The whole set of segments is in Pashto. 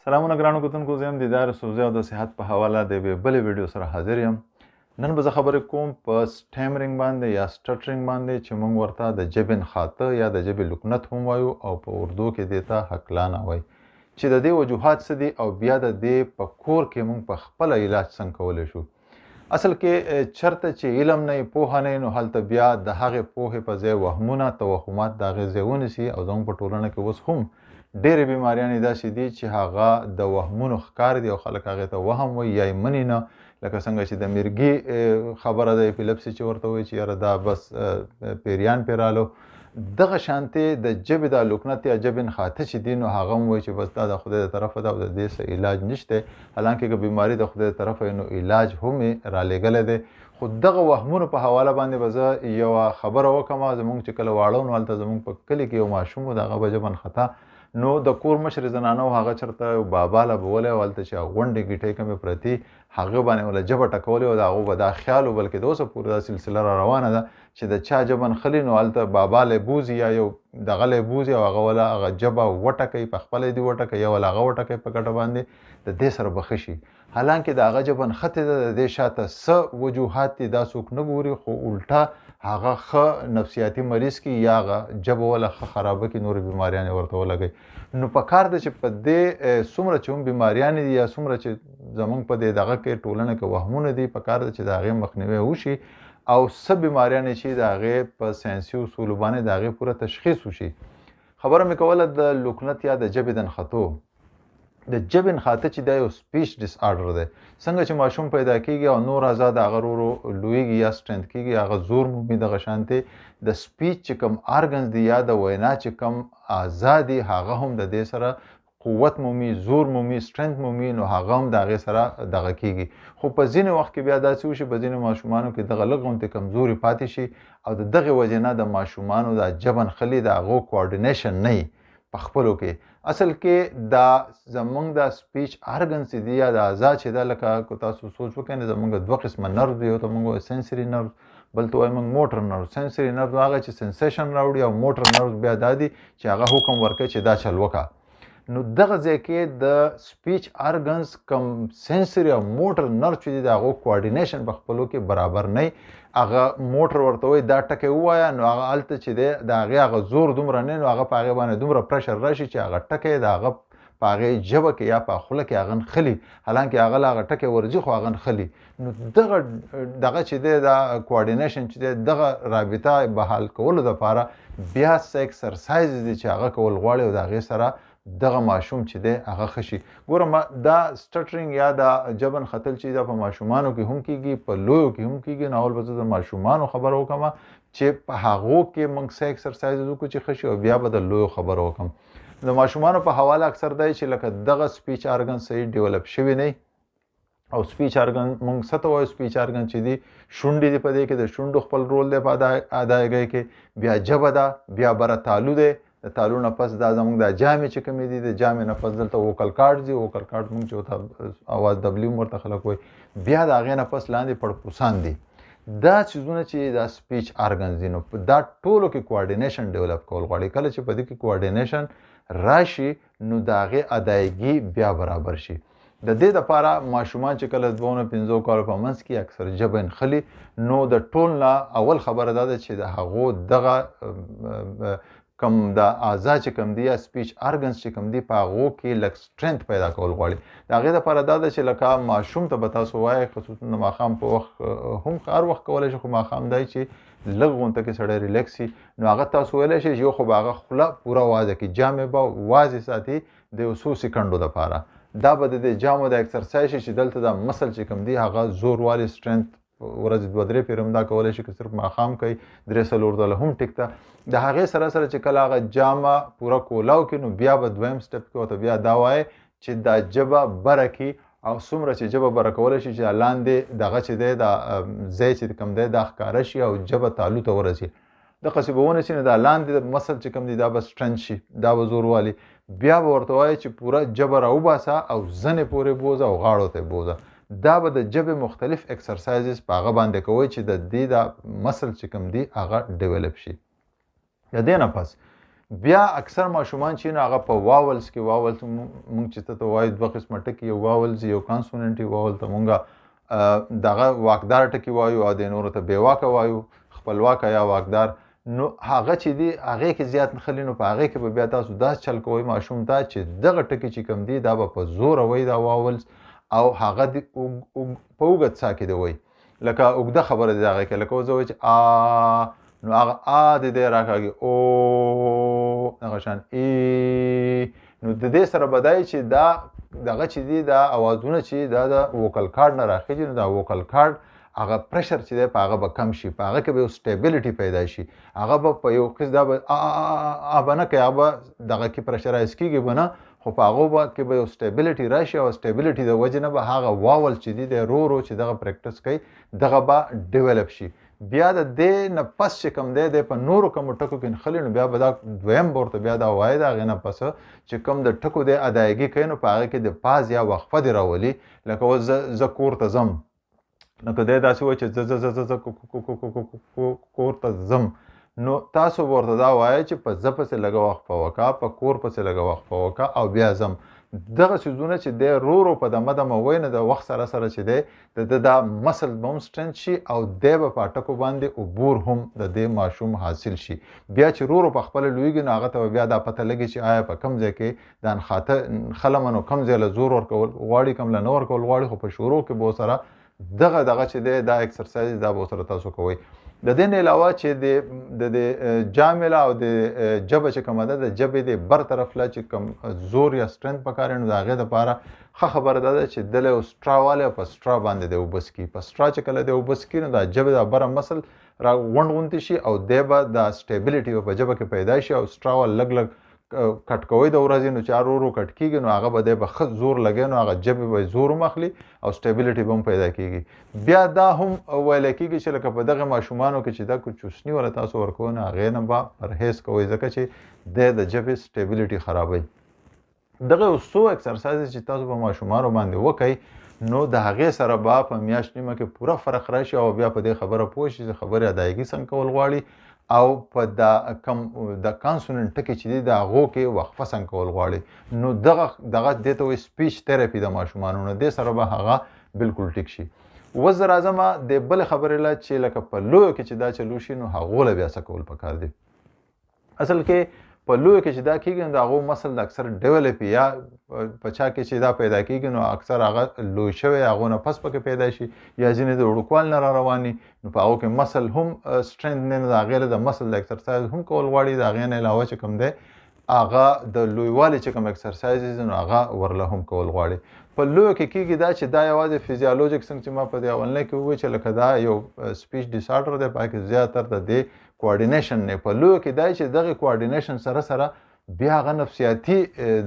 سلامونه ګرانو کتونکو، زه یم دیدار یوسفزی او د صحت په حواله د یوې بلې ویډیو سره حاضر یم. نن به زه خبرې کوم په سټیمرینګ باندې یا سټټرینګ باندې چې موږ ورته د ژبې نښته یا د ژبې لکنت هم وایو او په اردو کې دې ته هکلانه وایي، چې د دې وجوهات څه دي او بیا د دې په کور کې موږ په خپله علاج څنګه کولی شو. اصل کې چرته چې علم نه پوهه نه نو هلته بیا د هغې پوهې په ځای وهمونه توهمات د هغې ځای ونیسي او زموږ په ټولنه کې اوس هم ډېرې بیماریانې داسې دي چې هغه د وهمونو ښکار دي او خلک هغې ته وهم وایي یا یې مني نه، لکه څنګه چې د مرګي خبره ده اپیلپسي چې ورته وایي چې یاره دا بس پیریان پې رالو. دغه شانتې د ژبې دا لکنت یا ژبې نښاته چې دي نو هغه هم وایي چې بس دا د خدای د طرفه ده او د دې څه علاج نشته، حالانکې که بیماري د خدای د طرفه نو علاج هم یې رالیږلی دی. خو دغه وهمونو په حواله باندې به زه یوه خبره وکړم. زموږ چې کله واړه نو هلته زموږ په کلي کې یو ماشوم و، د هغه به ژبه نښته نو د کور مشر زنانه و هغه چېرته بابا له به ولی او هلته چې غونډې ګیټۍ کومې پرتې هغه باندې وله ژبه ټکولې او د هغو به دا خیال و، بلکې د اوسه پورې دا سلسله را روانه ده چې د چا ژبه نښلي نو هلته بابا لی بوځي یا یو دغه لی بوځي او هغه وله هغه ژبه وټکوي، په خپله دې وټکوي یا وله هغه وټکوي په ګټه باندې د دې سره به ښه شي. حالانکې د هغه ژبه نښتې ده، د دې شاته څه وجوهات دي دا څوک نه ګوري، خو الټا هغه ښه نفسیاتي مریض کې یا هغه ژبه وله ښه خرابه کې نورې بیماریانې ورته ولګوي. نو په کار ده چې په دې څومره چې هم بیماریانې دي یا څومره چې زموږ په دې دغه کې ټولنه کې وهمونه دي، په کار ده چې د هغې مخنیوی وشي او څه بیماریانې چې د هغې په ساینسي اصولو باندې د هغې پوره تشخیص وشي. خبره مې کوله د لکنت یا د ژبې د نښتو. د ژبې نښاته چې دا یو سپیچ ډس آرډر دی. څنګه چې ماشوم پیدا کېږي او نور اعضا د هغه ورو ورو لویږي یا سټرنث کېږي، هغه زور مومي، دغه شانتې د سپیچ چې کوم آرګنز دي یا د وینا چې کوم اعضا دي هغه هم د دې سره قوت مومي، زور مومي، سټرنث مومي، نو هغه هم د هغې سره دغه کېږي. خو په ځینې وخت کې بیا داسې وشي په ځینې ماشومانو کې دغه لږ غوندې کمزوري پاتې شي او د دغې وجې نه د ماشومانو دا ژبه نښلي د هغو کوارډینیشن نه وي په خپلو کې. اصل کې دا زمونږ دا سپیچ آرګنز چې دي یا د اعضا چې ده، لکه که تاسو سوچ وکړئ نو زمونږ دوه قسمه نرو دي، یو ته مونږ وایو سینسري نرو، بل ته وایو مونږ موټر نرو. سینسري نرو هغه چې سنسیشن راوړي او موټر نرو بیا دا دي چې هغه حکم ورکوي چې دا چل وکړه. نو دغه ځای کې د سپیچ آرګنز کم سنسري او موټر نرو چې دي د هغو کوارډینیشن په خپلو کې برابر نه وي. هغه موټر ورته وایي دا ټکی ووایه نو هغه هلته چې دی د هغې هغه زور دومره نه نو هغه په هغې باندې دومره پرشر راشي چې هغه ټکی د هغه په هغې ژبه کې یا په خوله کې هغه نښلي، حالانکې هغه له هغه ټکی ورځي خو هغه نښلي. نو دغه چې دی دا کوارډینیشن چې دی دغه رابطه بحال کولو دپاره بیا څه اکسرسایز دي چې هغه کول غواړي او د هغې سره دغه ماشوم چې دی هغه ښه شي. ګوره دا سټټرینګ یا دا ژبه نښتل چې دا په ماشومانو کې هم کېږي، په لویو کې هم کېږي. نو اول به زه د ماشومانو خبره وکړم چې په هغو کې موږ څه اکسرسایز وکړو چې ښه شي او بیا به د لویو خبره وکړم. د ماشومانو په حواله اکثر دی چې لکه دغه سپیچ آرګن صحیح ډیولپ شوي نه او سپیچ آرګن موږ څه ته وایو، سپیچ آرګن چې دي شونډې دي، په دې کې د شونډو خپل رول دی په ادایګۍ کې، بیا ژبه ده، بیا بره تالو دی، د تالو نه پس دا زموږ دا جامې چې کومې دي د جامې نه پس دلته وکل کارډ دي، وکل کارډ موږ چې ورته اواز دبلیو ورته خلک وایي، بیا د هغې نه پس لاندې پړپوسان دي. دا څیزونه چې دا سپیچ آرګنز دي نو دا ټولو کې کوارډینیشن ډیولپ کول غواړي. کله چې په دې کې کوارډینیشن راشي نو د هغې ادایګي بیا برابر شي. د دې دپاره ماشومان چې کله 2-5 کالو په منځ کې اکثر ژبه نښلي نو د ټول نه اول خبره دا ده چې د هغو دغه کم د اعضا چې کم دي یا سپیچ آرګنز چې کم دي په هغو کې لږ سټرنث پیدا کول غواړي. د هغې دپاره دا ده چې لکه ماشوم ته به تاسو وایئ خصوصا د ماښام په وخت هم هر وخت کولی شي، خو ماښام دی چې لږ غونته کې سړی ریلیکس شي نو هغه تاسو ویلی شئ یو خو به هغه خوله پوره وازه کړي، جامې به وازې ساتي د یو څو سیکنډو دپاره. دا به د دې جامو د اکسرسایز شي چې دلته دا مسل چې کوم دی هغه زور والي سټرنث ورځې 2-3 پېره هم دا کولی شي که صرف ماښام کوي 3-4 ځله هم ټیک ده. د هغې سره سره چې کله هغه جامه پوره کولاو کړي نو بیا به دویم سټپ کې ورته بیا دا وایي چې دا ژبه بره کړي او څومره چې ژبه بره کولی شي چې لاندې دغه چې دی دا ځای چې کوم دی دا ښکاره شي او ژبه تالو ته ورسي. دقسې به ونیسي نو دا لاندې مسل چې کوم دی دا به سټرنث شي، دا به زور والي. بیا به ورته وایي چې پوره ژبه راوباسه او زنې پورې بوځه او غاړو ته یې بوځه. دا به د ژبې مختلف اکسرسایزز په هغه باندې کوئ چې د دې دا مسل چې کوم دی هغه ډیولپ شي. د دې نه پس بیا اکثر ماشومان چې نو هغه په واولز کې واولز مونږ چې ته وایو دوه قسمه ټکي یو واولز یو کانسوننټ واول ته مونږ دغه واکدار ټکي وایو او د نورو ته بې واکه وایو خپلواکه یا واکدار نو هغه چې دی هغې کې زیات نښلي نو په هغې کې به بیا تاسو داسې چل کوئ ماشوم ته چې دغه ټکي چې کوم دي دا به په زوره وایي دا واولز او هغه په اوږد ساه کې دی وایي لکه اوږده خبره دی هغې کې لکه اوس زه وایي چې نو هغه د دی راکاږي او دغه شان نو د دې سره به دی چې دا دغه چې دي دا اوازونه چې دا د ووکل کارډ نه راخېږي نو دا ووکل کارډ هغه پرشر چې دی په هغه به کم شي په هغه کې به یو سټیبلیټي پیدا شي هغه به په یو قسم دا به به نه کوي هغه به دغه کې پرشرایز کېږي به نه خو په هغو کې به یو سټیبلیټي راشي او سټیبلیټي د وجې نه به هغه واول چې دی دی رو چې دغه پریکټس کوي دغه به ډیولپ شي بیا د دې نه پس چې کوم دی په نورو کومو ټکو کې نښلي نو بیا به دا دویم به ورته بیا دا وایي د هغې نه پس چې کوم د ټکو دی ادایګي کوي نو په هغې کې د پاز یا وقفه دې راولي لکه اوس زه کور ته ځم لکه دی داسې وایي چې زه کور ته ځم نو تاسو به ورته دا وایئ چې په زه پسې لږه وقفه وکړه په کور پسې لږه وقفه وکړه او بیا ځم دغه څیزونه چې دی رو په دمه دمه وایي نو د وخت سره سره چې دی د دا مسل به هم سټرنث شي او دی به په اټکو باندې عبور هم د دې ماشوم حاصل شي بیا چې رو په خپله لویږي نو هغه ته بیا دا پته لګي چې آیا په کوم ځای کې دا نښلمه نو کوم ځای له زور ورکول غواړي کوم له نه ورکول غواړي خو په شروع کې به ورسره دغه چې دی دا اکسرسایز دا به ورسره تاسو کوئ د دې نه علاوه چې د جامله او د ژبه چې کومه ده د ژبې د بر طرف له چې کوم زور یا سټرنث پکار نو د هغې دپاره ښه خبره ده چې دله یو سټرا والی په سټرا باندې دی اوبه څکي په سټرا چې کله دی اوبه څکي نو د ژبې د بره مسل را غونډ غونتې شي او دی به د سټیبلیټي به په ژبه کې پیدا شي او سټرا ول لږ کټ کوئ د ورځې نو چې رو کټ کېږي نو هغه به دی به ښه زور لګوي نو هغه ژبې به زور هم اخلي او سټیبلیټي به هم پیدا کېږي بیا دا هم ویلی کېږي چې لکه په دغه ماشومانو کې چې دا چوسني وله تاسو ورکوئ نو هغې نه به پرهیز کوئ ځکه چې دی د ژبې سټیبلیټي خرابوي دغه یو څو اکسرسایز چې تاسو په ماشومانو باندې وکئ نو د هغې سره به په میاشت نیمه کې پوره فرق راشي او بیا په دې خبره پوه شي چې خبرې ادایګي څنګه کول غواړي او په د کانسوننټ ټکي چې دي د هغو کې وقفه څنګه کول غواړي نو دغه دې ته وایي سپیچ تھراپي د ماشومانو نو دې سره به هغه بالکل ټیک شي اوس زه راځمه د بلې خبرې له چې لکه په لویو کې چې دا چلو شي نو هغو له بیا څه کول پکار دي اصل کې په لویو کې چې دا کېږي نو د هغو مسل د اکثر ډیولپ یا په چا کې چې دا پیدا کېږي نو اکثر هغه لوی شوی هغو نه پس پکې پیدا شي یا ځینې د وړوکوال نه را رواني نو په هغو کې مسل هم سټرنث نه د هغې د مسل د اکسرسایز هم کول غواړي د هغې نه علاوه چې کوم دی هغه د لویوالي چې کوم اکسرسایز دي نو هغه ورله هم کول غواړي په لویو کې کېږي دا چې دا یوازې فزیالوجیک څنګه چې ما په دې اولنۍ کې ووایي چې لکه دا یو سپیچ ډیسارډر دی په هغې کې زیاتر د دې کوارډینیشن نه په لویو کې دا چې دغه کوارډینیشن سره سره بیا هغه نفسیاتي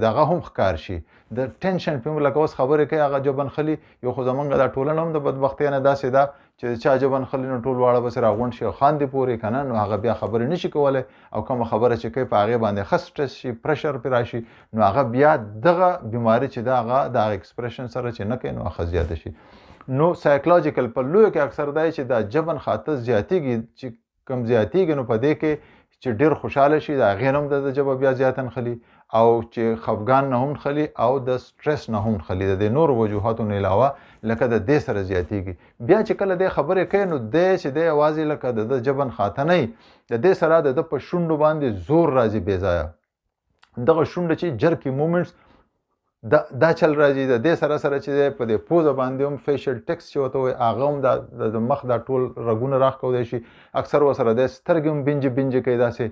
دغه هم ښکار شي د ټینشن په لکه اوس خبرې کوي هغه جبن خلي یو خو زمونږ دا ټولنه هم د بدبختۍ نه داسې ده چې چا جبن خلي نو ټول واړه بس راغونډ شي او خاندې پورې که نه نو هغه بیا خبرې نشي کولی او کومه خبره چې کوي په هغې باندې ښه سټرس شي پرشر پرې راشي نو هغه بیا دغه بیماري چې ده هغه د هغه ایکسپریشن سره چې نه کوي نو هغه زیاته شي نو سایکولوجیکل په لویو کې اکثر دا چې دا جبن خاطر زیاتېږي چې کم زیاتېږي نو په دې کې چې ډېر خوشحاله شي د هغې نه هم د ژبه بیا زیاته نښلي او چې خفګان نه هم نښلي او د سټرس نه هم نښلي د دې نورو وجوهاتو نه علاوه لکه د دې سره زیاتېږي بیا چې کله دې خبرې کوي نو دی چې دی یوازې لکه د جبن خاته نه وي د دې سره د په شونډو باندې زور راځي بې ځایه دغه شونډه چې جرکي مومنټس دا چل راځي د دې سره سره چې په دې پوزه باندې هم فیشل ټیکس چې ورته وایي هغه هم د مخ دا ټول رګونه راښکولی شي اکثر ورسره د سترګې هم بنجې کوي داسې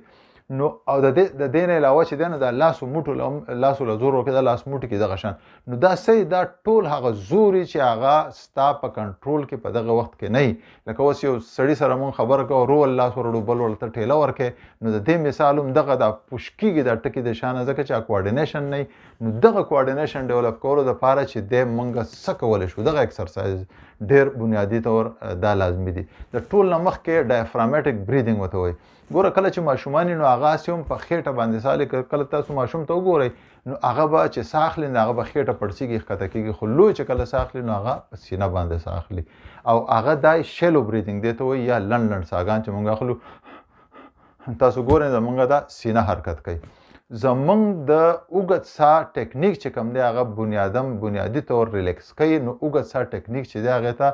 نو او د دې نه علاوه چې دی نو د لاسو موټو له زور ورکوي د لاس موټو کې دغه شان نو دا صحیح دا ټول هغه زوري چې هغه ستا په کنټرول کې په دغه وخت کې نه وي لکه اوس یو سړي سره مونږ خبره کوو رو لاس ورړو بل ورته ټېله ورکوي نو د دې مثال هم دغه دا پوش کېږي دا ټکي د شانه ځکه چې کوارډینیشن نه وي نو دغه کوارډینیشن ډیولپ کولو دپاره چې دی مونږ څه کولی شو دغه اکسرسایز ډېر بنیادي طور دا لازمي دي د ټول نه مخکې ډایفرامټیک بریدینګ ورته وایي ګوره کله چې ماشومان نو هغه هسې هم په خېټه باندې سالي کله تاسو ماشوم ته وګورئ نو هغه به چې ساه اخلي نو هغه به خېټه پړسېږي ښکته کېږي خو لوی چې کله ساه اخلي نو هغه په سینه باندې ساه اخلي او هغه دا شیلو بریدینګ دی ته وایي یا لنډ ساګان چې موږ اخلو تاسو ګورئ زمونږ دا سینه حرکت کوي. زمونږ د اوږد ساه ټکنیک چې کوم دی هغه بنیادي طور ریلیکس کوي. نو اوږد ساه ټکنیک چې دی هغې ته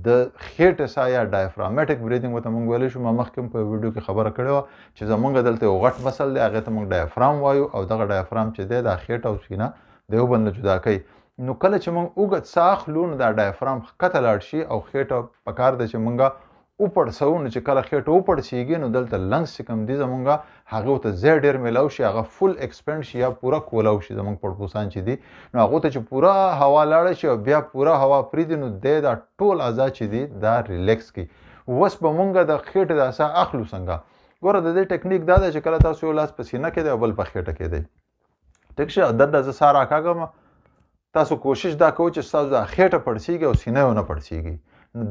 د خېټې ساه یا ډایفرامټیک بریدینګ ورته موږ ویلی شو. ما مخکې هم په ویډیو کې خبره کړې وه چې زمونږ دلته یو غټ مسل دی هغې ته موږ ډایفرام وایو او دغه ډایفرام چې دی دا خېټه او سینه د یو بل نه جدا کوي. نو کله چې موږ اوږد ساه اخلو نو دا ډایفرام ښکته لاړ شي او خېټه پکار ده چې موږ وپړسو. نو چې کله خېټه وپړسیږي نو دلته لنګس چې کوم دي زمونږ هغې ته ځای ډېر میلاو شي هغه فل ایکسپینډ شي یا پوره کولاو شي. زمونږ پړپوسان چې دي نو هغو ته چې پوره هوا لاړه شي او بیا پوره هوا پرېږدي نو دی دا ټول اعضا چې دي دا ریلیکس کړي. اوس به مونږ د خېټې دا ساه اخلو څنګه؟ ګوره د دې ټکنیک دا ده چې کله تاسو یو لاس په سینه کې دی او بل په خېټه کې دی. ټیک شه دننه زه ساه راکاږم. تاسو کوشش دا کوئ چې ستاسو دا خېټه پړسیږي او سینه یې ونه پړسیږي.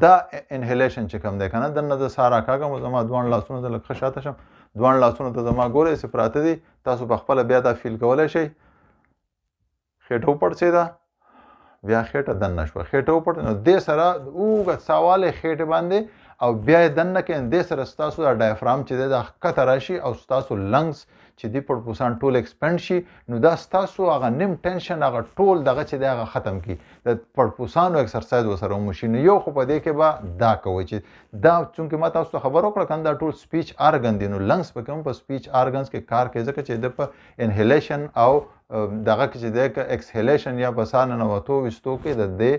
دا انهیلیشن چې کوم دی که نه دننه زه ساه راکاږم او زما دواړه لاسونه ته لږ ښه شاته شم. دواړه لاسونه ته زما ګورئ چې پراته دي. تاسو په خپله بیا دا فیل کولی شئ. خېټه وپړسېده بیا خېټه دننه شوه. خېټه وپړسېده نو دې سره اوږد ساه والی خېټې باندې او بیا یې دننه کړئ. دې سره ستاسو دا ډایفرام چې دی دا ښکته راشي او ستاسو لنګس چې دي پړپوسان ټول ایکسپینډ شي. نو دا ستاسو هغه نیم ټینشن هغه ټول دغه چې دی هغه ختم کړي. د پړپوسانو اکسرسایز ورسره وموشي. نو یو خو په دې کې به دا کوئ چې دا چونکې ما تاسو ته خبر وکړه که نه دا ټول سپیچ آرګن دي. نو لنګس پکې هم په سپیچ آرګنز کې کار کوي ځکه چې د په انهیلیشن او دغه کې چې دی که ایکسهیلیشن یا په ساه ننوتو ویستو کې د دې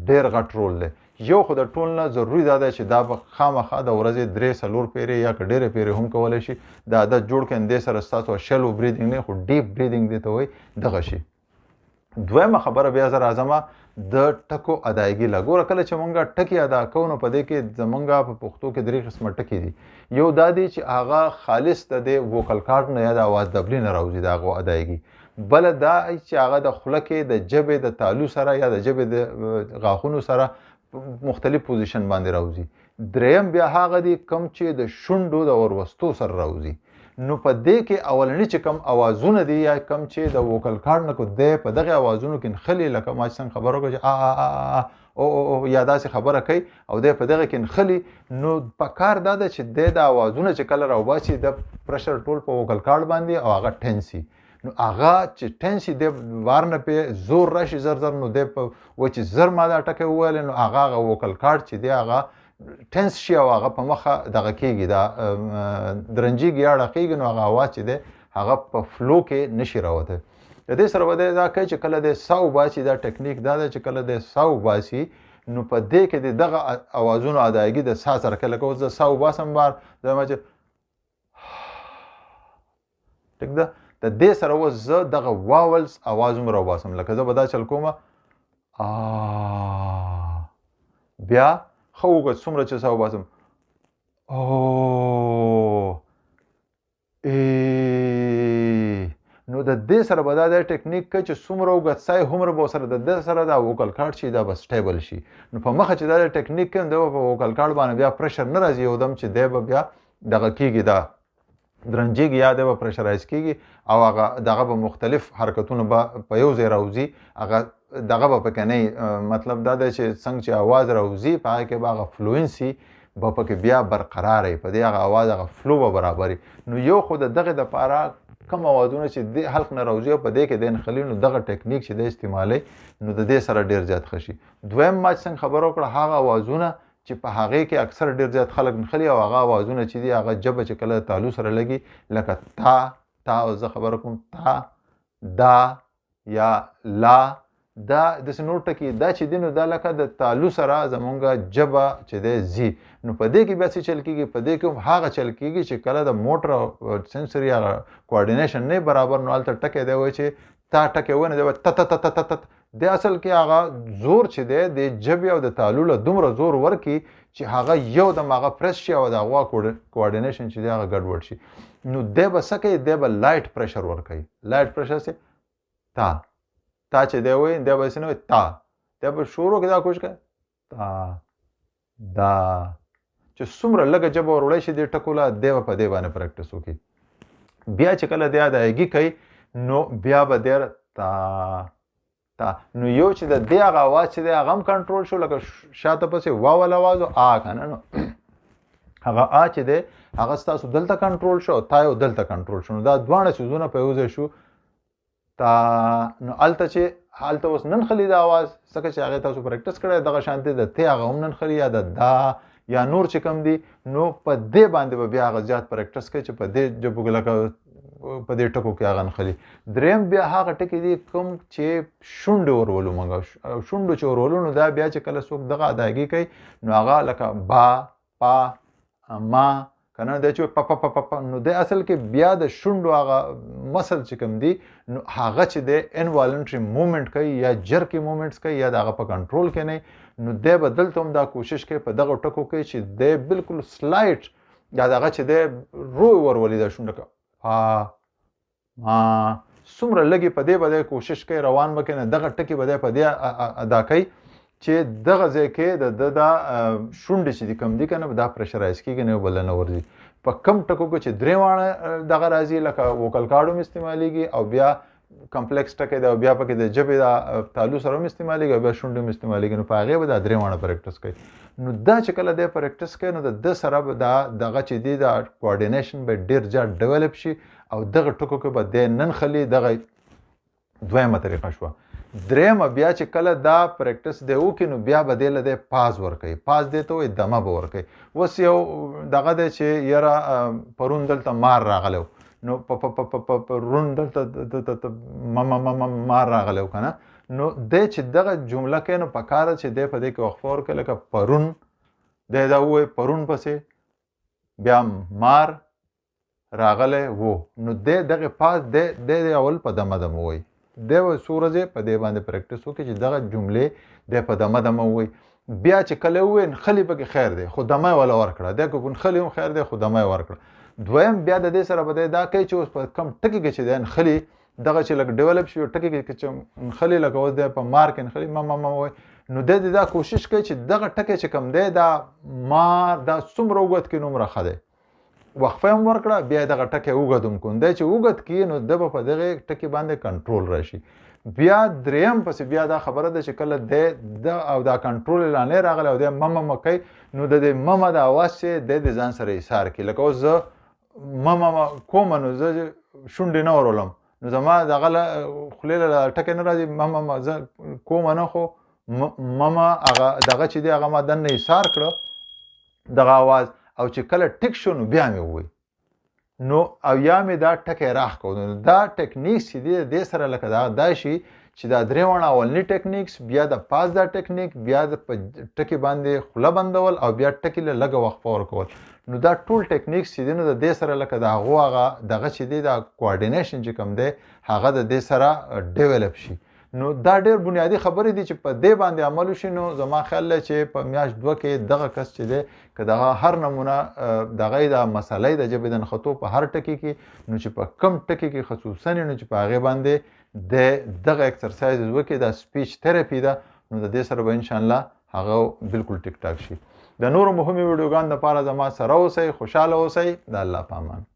ډېر غټ رول دی. یو خو د ټول نه ضروري دا دی چې دا به خامخا د ورځې 3-4 پیرې یا که ډېرې پیرې هم کولی شي. دا عادت جوړ کړئ. دې سره ستاسو شلو بریدینګ نه خو ډیپ بریدینګ دې ته وایي دغه شي. دویمه خبره بیا زه راځم د ټکو ادایګي له. ګوره کله چې مونږ ټکي ادا کوو نو په دې کې زمونږ په پښتو کې 3 قسمه ټکي دي. یو دا دی چې هغه خالص د دې ووکل کارډ نه یا د اواز دبلي نه راوځي د هغو ادایګي. بله دا چې هغه د خوله کې د ژبې د تالو سره یا د ژبې د غاښونو سره مختلف پوزیشن باندې راوځي. دریم بیا هغه دی کم چې د شونډو د وروستو سره راوځي. نو په دې کې اولنی چې کم اوازونه دي یا کم چې د ووکل کارډ نه کو دی په دغه اوازونو کې نښلي لکه ما چې څنګه خبره وکړه چې او یا داسې خبره کوي او دی په دغه کې نښلي. نو په کار دا ده چې دی د اوازونه چې کله راوباسي د پرشر ټول په ووکل کارډ باندې او هغه ټینسي. نو هغه چې ټینسي دی وار نه پې زور راشي زر نو دی په و چې زر ما دا ټکی وویلی نو هغه ووکل کارډ چې دی هغه ټینس شي او هغه په مخه دغه کېږي دا درنجېږي یا ړقېږي. نو هغه اواز چې دی هغه په فلو کې نشي راوتی. د دې سره به دی دا کوي چې کله دی ساه وباسي دا ټکنیک دا دی چې کله دی ساه وباسي نو په دې کې د دغه اوازونو ادایګي د ساه سره کوي. لکه اوس زه ساه وباسم بار زما چې ټیک ده د دې سره اوس زه دغه واولز اواز هم راوباسم. لکه زه به دا چل کومه بیا ښه وګت څومره چې ساه وباسم نو د دې سره به دا ټکنیک کوي چې څومره وګت ساه هومره به ورسره د دې سره دا ووکل کارډ شي دا به سټیبل شي. نو په مخه چې دا ټکنیک کوي دا به په ووکل کارډ باندې بیا پرشر نه راځي یو دم چې دی به بیا دغه کېږي دا درنجېږي یا دی به پرشرایز کېږي او هغه دغه به مختلف حرکتونه به په یو ځای راوځي. هغه دغه به پکې نه مطلب دا دی چې څنګه چې اواز راوځي په هغه کې به هغه فلوینسي به پکې بیا برقرار وي. په دې هغه اواز هغه فلو به برابر وي. نو یو خو د دغې دپاره کم اوازونه چې د حلق نه راوځي او په دې کې دی نښلي نو دغه ټکنیک چې دی استعمالوي نو د دې سره ډېر زیات ښه شي. دویم ما چې څنګه خبره وکړه هغه اوازونه چې په هغې کې اکثر ډېر زیات خلک نښلي او هغه اوازونه چې دي هغه ژبه چې کله تالو سره لګي لکه تا او زه خبره کوم تا دا یا لا دا داسې نور ټکي دا چې دي نو دا لکه د تالو سره زمونږ ژبه چې دی ځي. نو په دې کې بیا څه چل کېږي په دې کې هم هغه چل کېږي چې کله د موټر او سنسري هغه کوارډینیشن نه برابر نو هلته ټکی دی وایي چې تا ټکی ونه دی ت دی اصل کې هغه زور چې دی د ژبې او د تالو له دومره زور ورکړي چې هغه یو دم هغه پرس شي او د هغه کوارډینیشن چې دی هغه ګډوډ شي. نو دی به څه کوي دی به لایټ پرشر ورکوي. لایټ پرشر چې تا چې دی وایي دی به داسې نه وایي تا دی به شروع کې دا کوشش کوي تا دا چې څومره لږه ژبه ور وړی شي دې ټکو له دی به په دې باندې پریکټس وکړي. بیا چې کله دی ادایګي کوي نو بیا به دی نو یو چې د دې هغه اواز چې دی هغه هم کنټرول شو لکه شاته پسې واول اواز او که نه نو هغه ا چې دی هغه ستاسو دلته کنټرول شو او تا یو دلته کنټرول شو. نو دا دواړه څیزونه په یو ځای شو نو هلته چې هلته اوس ننښلي د اواز ځکه چې هغې تاسو پریکټس کړی دغه شانتې د تی هغه هم ننښلي یا د دا یا نور چې کوم دي نو په دې باندې به بیا هغه زیات پریکټس کوي چې په دې ژبو کې لکه په دې ټکو کې هغه نښلي. دریم بیا هغه ټکي دي کوم چې شونډې ورولو موږ شونډو چې ورولو نو دا بیا چې کله څوک دغه ادایګي کوي نو هغه لکه با پا ما کنه دی چې په نو دی اصل کې بیا د شونډو هغه مسل چې کوم دي نو هغه چې دی انوالنټري موومنټ کوي یا جرکي موومنټس کوي یا د هغه په کنټرول کې نه نو دی به دلته هم دا کوشش کوي په دغه ټکو کې چې دی بالکل سلایټ یا دغه چې دی روی ورولي دا شونډه پا ما څومره لږې په دې به دی کوشش کوي روان به کوي نه دغه ټکي به دی په دې ادا کوي چې دغه ځای کې د دا شونډې چې دي کم دي که نه دا پرشرایز کېږي نه بله نه ورځي. په کم ټکو کې چې درې واړه دغه راځي لکه وکل کارډ هم استعمالیږي او بیا کمپلیکس ټکی دی او بیا پکې د ژبې د تالو سره هم استعمالیږي او بیا شونډې هم استعمالیږي نو په هغې به دا درې واړه پریکټس کوي. نو دا چې کله دی پریکټس کوي نو د ده سره به دا دغه چې دی دا کوارډینیشن به ډېر زیات ډیولپ شي او دغه ټکو کې به دی ننښلي. دغه دویمه طریقه شوه. درېیمه بیا چې کله دا پریکټس دی وکړي نو بیا به دی له دی پاز ورکوي. پاز دی ته وایي دمه به ورکوي. اوس یو دغه دی چې یاره پرون دلته مار راغلی نو پرون دلته مار راغلی که نه نو دی چې دغه جمله کوي نو پکار ده چې دی په دې کې وقفه ورکوي لکه پرون دی دا ووایي پرون پسې بیا مار راغلی و نو دی دغه پاز دی اول په دمه دمه وایي. دی به څو ورځې په دې باندې پریکټس وکړي چې دغه جملې دی په دمه دمه ووایي. بیا چې کله ووایي نښلي پکې خیر دی خو دمه یې وله ورکړه دی که نښلي هم خیر دی خو دمه یې ورکړه. دویم بیا د دې سره به دی دا کوي چې اوس په کم ټکي کې چې دی نښلي دغه چې لږ ډیولپ شي ټکي کې چې نښلي لکه اوس دی په مار کې نښلي ما وایي نو دی دا کوشش کوي چې دغه ټکی چې کوم دی دا مار دا څومره اوږد کړي نومره ښه دی. وقفه هم ورکړه بیا دغه ټکی اوږد هم کړو دی چې اوږد کړي نو ده به په دغې ټکي باندې کنټرول راشي. بیا دریم پسې بیا دا خبره ده چې کله دی او دا کنټرول اعلانې راغلی او دی ممه کوي نو د دې ممه د اواز چې دی د ځان سره ایثار کړي لکه اوس زه ممه کومه نو زه شونډې نه ورولم نو زما دغه خولې له ټکی نه راځي ممه زه کومه نه خو ممه هغه دغه چې دی هغه ما دننه ایثار کړه دغه اواز او چې کله ټیک شو نو بیا مې ووایي نو او یا مې دا ټکی راښ کو. نو دا ټکنیکس چې دی دې سره لکه دا شي چې دا درې واړه اولني ټکنیکس بیا د پاس دا ټکنیک بیا د ټکي باندې خوله بندول او بیا ټکي له لږه وقفه ورکول نو دا ټول ټکنیکس چې دی نو د دې سره لکه د هغو هغه دغه چې دی دا کوارډینیشن چې کوم دی هغه د دې سره ډیولپ شي. نو دا ډېر بنیادي خبرې دي چې په دې باندې عمل وشي نو زما خیال دی چې په میاشت دوه کې دغه کس چې دی که دغه هر نمونه دغه د مسئله د ژبې د نښتو په هر ټکي کې نو چې په کم ټکي کې خصوصا نو چې په هغې باندې د دغه ایکسرسایزز وکړي دا سپیچ تھراپي ده نو د دې سره به انشاءالله هغه بالکل ټیک ټاک شي. د نورو مهمو ویډیوګانو دپاره زما سره اوسئ خوشحاله اوسئ د الله په امان.